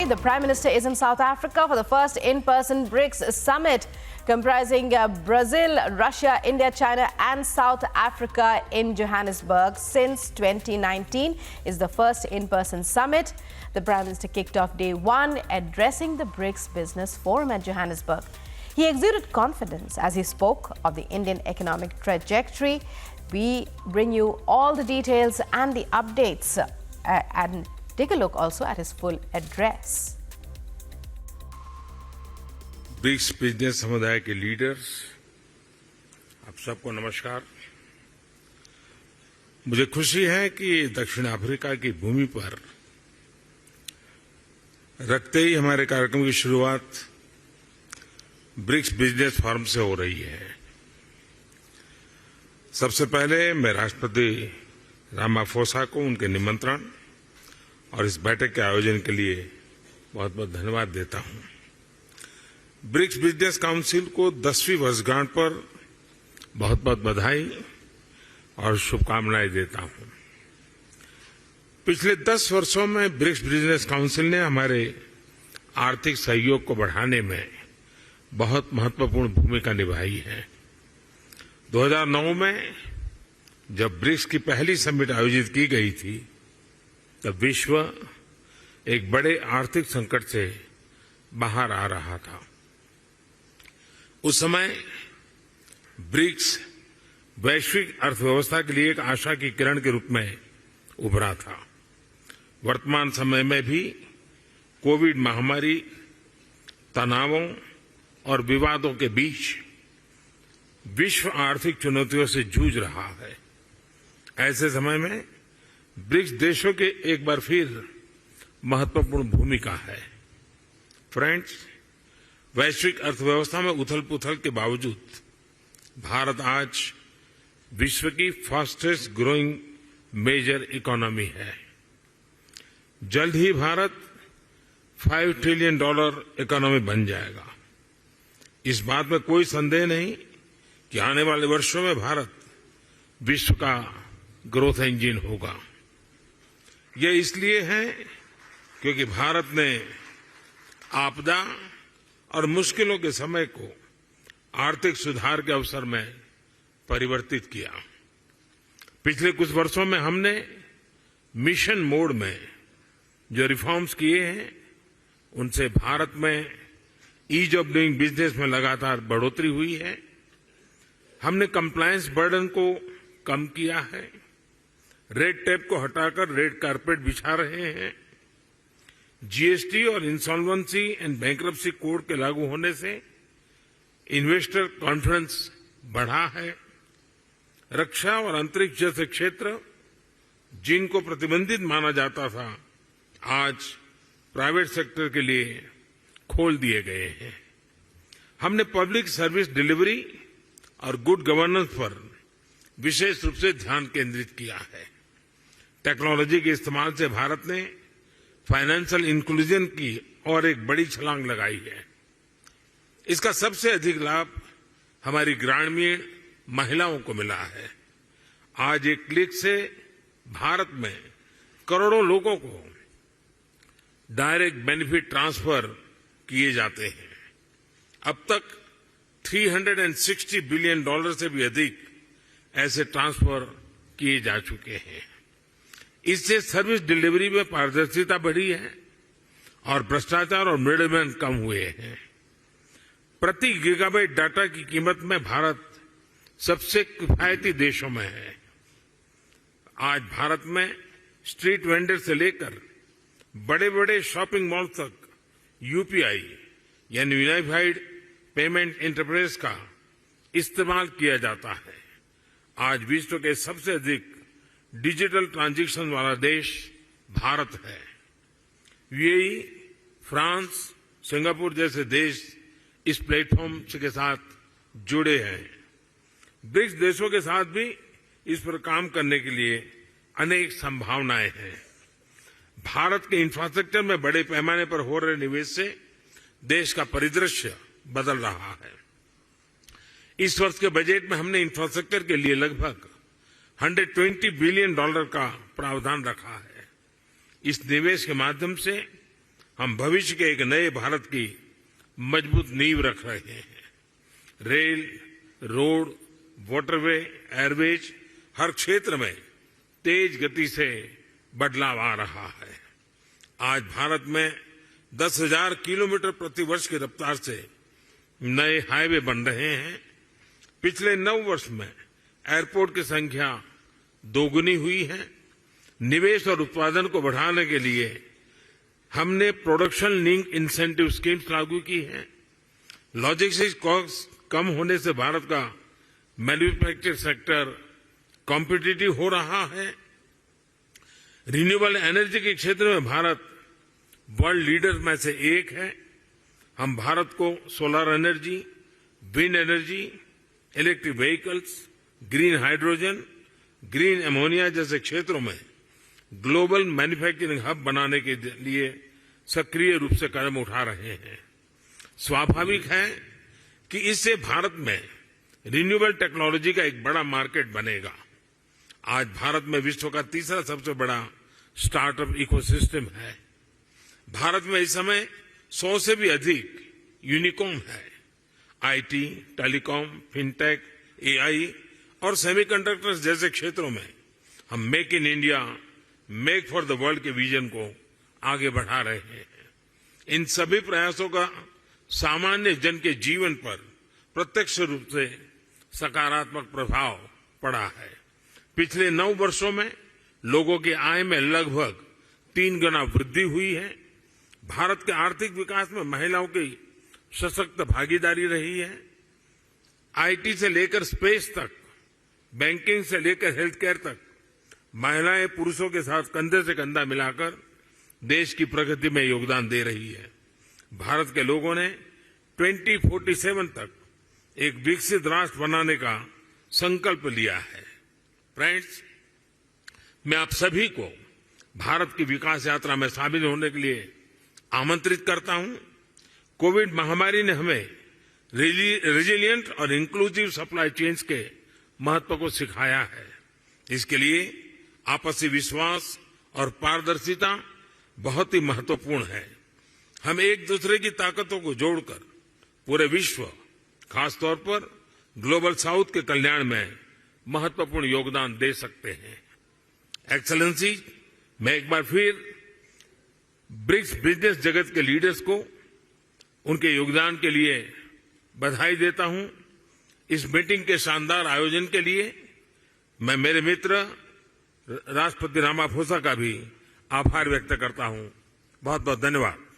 The Prime Minister is in South Africa for the first in-person BRICS summit comprising Brazil, Russia, India, China and South Africa in Johannesburg. Since 2019 is the first in-person summit. The Prime Minister kicked off day one addressing the BRICS Business Forum at Johannesburg. He exuded confidence as he spoke of the Indian economic trajectory. We bring you all the details and the updates and take a look also at his full address. BRICS business समुदाय के leaders, आप सबको नमस्कार। मुझे खुशी है कि दक्षिण अफ्रीका की भूमि पर रखते ही हमारे कार्यक्रम की शुरुआत ब्रिक्स बिजनेस फोरम से हो रही है। सबसे पहले मैं राष्ट्रपति रामाफोसा को उनके निमंत्रण और इस बैठक के आयोजन के लिए बहुत बहुत धन्यवाद देता हूं। ब्रिक्स बिजनेस काउंसिल को 10वीं वर्षगांठ पर बहुत बहुत बधाई और शुभकामनाएं देता हूं। पिछले 10 वर्षों में ब्रिक्स बिजनेस काउंसिल ने हमारे आर्थिक सहयोग को बढ़ाने में बहुत महत्वपूर्ण भूमिका निभाई है। 2009 में जब ब्रिक्स की पहली समिट आयोजित की गई थी, तब विश्व एक बड़े आर्थिक संकट से बाहर आ रहा था। उस समय ब्रिक्स वैश्विक अर्थव्यवस्था के लिए एक आशा की किरण के रूप में उभरा था। वर्तमान समय में भी कोविड महामारी, तनावों और विवादों के बीच विश्व आर्थिक चुनौतियों से जूझ रहा है। ऐसे समय में ब्रिक्स देशों के एक बार फिर महत्वपूर्ण भूमिका है। फ्रेंड्स, वैश्विक अर्थव्यवस्था में उथल-पुथल के बावजूद भारत आज विश्व की फास्टेस्ट ग्रोइंग मेजर इकोनॉमी है। जल्द ही भारत $5 ट्रिलियन इकोनॉमी बन जाएगा। इस बात में कोई संदेह नहीं कि आने वाले वर्षों में भारत विश्व का ग्रोथ इंजन होगा। यह इसलिए है क्योंकि भारत ने आपदा और मुश्किलों के समय को आर्थिक सुधार के अवसर में परिवर्तित किया। पिछले कुछ वर्षों में हमने मिशन मोड में जो रिफॉर्म्स किए हैं, उनसे भारत में ईज ऑफ डूइंग बिजनेस में लगातार बढ़ोतरी हुई है। हमने कंप्लायंस बर्डन को कम किया है, रेड टेप को हटाकर रेड कारपेट बिछा रहे हैं। जीएसटी और इंसॉल्वेंसी एंड बैंक्रप्सी कोड के लागू होने से इन्वेस्टर कॉन्फिडेंस बढ़ा है। रक्षा और अंतरिक्ष जैसे क्षेत्र जिनको प्रतिबंधित माना जाता था, आज प्राइवेट सेक्टर के लिए खोल दिए गए हैं। हमने पब्लिक सर्विस डिलीवरी और गुड गवर्नेंस पर विशेष रूप से ध्यान केंद्रित किया है। टेक्नोलॉजी के इस्तेमाल से भारत ने फाइनेंशियल इंक्लूजन की और एक बड़ी छलांग लगाई है। इसका सबसे अधिक लाभ हमारी ग्रामीण महिलाओं को मिला है। आज एक क्लिक से भारत में करोड़ों लोगों को डायरेक्ट बेनिफिट ट्रांसफर किए जाते हैं। अब तक $360 बिलियन से भी अधिक ऐसे ट्रांसफर किए जा चुके हैं। इससे सर्विस डिलीवरी में पारदर्शिता बढ़ी है और भ्रष्टाचार और मिडलमैन कम हुए हैं। प्रति गीगाबाइट डाटा की कीमत में भारत सबसे किफायती देशों में है। आज भारत में स्ट्रीट वेंडर से लेकर बड़े बड़े शॉपिंग मॉल तक यूपीआई यानी यूनिफाइड पेमेंट इंटरफेस का इस्तेमाल किया जाता है। आज विश्व के सबसे अधिक डिजिटल ट्रांजैक्शन वाला देश भारत है। यूएई, फ्रांस, सिंगापुर जैसे देश इस प्लेटफॉर्म के साथ जुड़े हैं। ब्रिक्स देशों के साथ भी इस पर काम करने के लिए अनेक संभावनाएं हैं। भारत के इंफ्रास्ट्रक्चर में बड़े पैमाने पर हो रहे निवेश से देश का परिदृश्य बदल रहा है। इस वर्ष के बजट में हमने इंफ्रास्ट्रक्चर के लिए लगभग $120 बिलियन का प्रावधान रखा है। इस निवेश के माध्यम से हम भविष्य के एक नए भारत की मजबूत नींव रख रहे हैं। रेल, रोड, वाटरवे, एयरवेज हर क्षेत्र में तेज गति से बदलाव आ रहा है। आज भारत में 10,000 किलोमीटर प्रति वर्ष की रफ्तार से नए हाईवे बन रहे हैं। पिछले 9 वर्ष में एयरपोर्ट की संख्या दोगुनी हुई है। निवेश और उत्पादन को बढ़ाने के लिए हमने प्रोडक्शन लिंक इंसेंटिव स्कीम्स लागू की हैं। लॉजिस्टिक्स कॉस्ट कम होने से भारत का मैन्युफैक्चरिंग सेक्टर कॉम्पिटिटिव हो रहा है। रिन्यूएबल एनर्जी के क्षेत्र में भारत वर्ल्ड लीडर में से एक है। हम भारत को solar energy, wind energy, electric vehicles, green hydrogen, green ammonia जैसे क्षेत्रों में ग्लोबल मैन्युफैक्चरिंग हब बनाने के लिए सक्रिय रूप से कदम उठा रहे हैं। स्वाभाविक है कि इससे भारत में रिन्यूएबल टेक्नोलॉजी का एक बड़ा मार्केट बनेगा। आज भारत में विश्व का तीसरा सबसे बड़ा स्टार्टअप इकोसिस्टम है। भारत में इस समय 100 से भी अधिक यूनिकॉर्न है। आईटी, टेलीकॉम, फिनटेक, एआई और सेमीकंडक्टर्स जैसे क्षेत्रों में हम make in India, make for the world के विजन को आगे बढ़ा रहे हैं। इन सभी प्रयासों का सामान्य जन के जीवन पर प्रत्यक्ष रूप से सकारात्मक प्रभाव पड़ा है। पिछले 9 वर्षों में लोगों की आय में लगभग 3 गुना वृद्धि हुई है। भारत के आर्थिक विकास में महिलाओं की सशक्त भागीदारी रही है। आईटी से लेकर स्पेस तक, बैंकिंग से लेकर हेल्थ केयर तक महिलाएं पुरुषों के साथ कंधे से कंधा मिलाकर देश की प्रगति में योगदान दे रही है। भारत के लोगों ने 2047 तक एक विकसित राष्ट्र बनाने का संकल्प लिया है। फ्रेंड्स, मैं आप सभी को भारत की विकास यात्रा में शामिल होने के लिए आमंत्रित करता हूं। कोविड महामारी ने हमें रेजिलिएंट और इंक्लूसिव सप्लाई चेन्स के महत्व को सिखाया है। इसके लिए आपसी विश्वास और पारदर्शिता बहुत ही महत्वपूर्ण है। हम एक दूसरे की ताकतों को जोड़कर पूरे विश्व, खासतौर पर ग्लोबल साउथ के कल्याण में महत्वपूर्ण योगदान दे सकते हैं। एक्सेलेंसी, मैं एक बार फिर ब्रिक्स बिजनेस जगत के लीडर्स को उनके योगदान के लिए बधाई देता हूं। इस मीटिंग के शानदार आयोजन के लिए मैं मेरे मित्र राष्ट्रपति रामाफोसा का भी आभार व्यक्त करता हूं। बहुत बहुत धन्यवाद।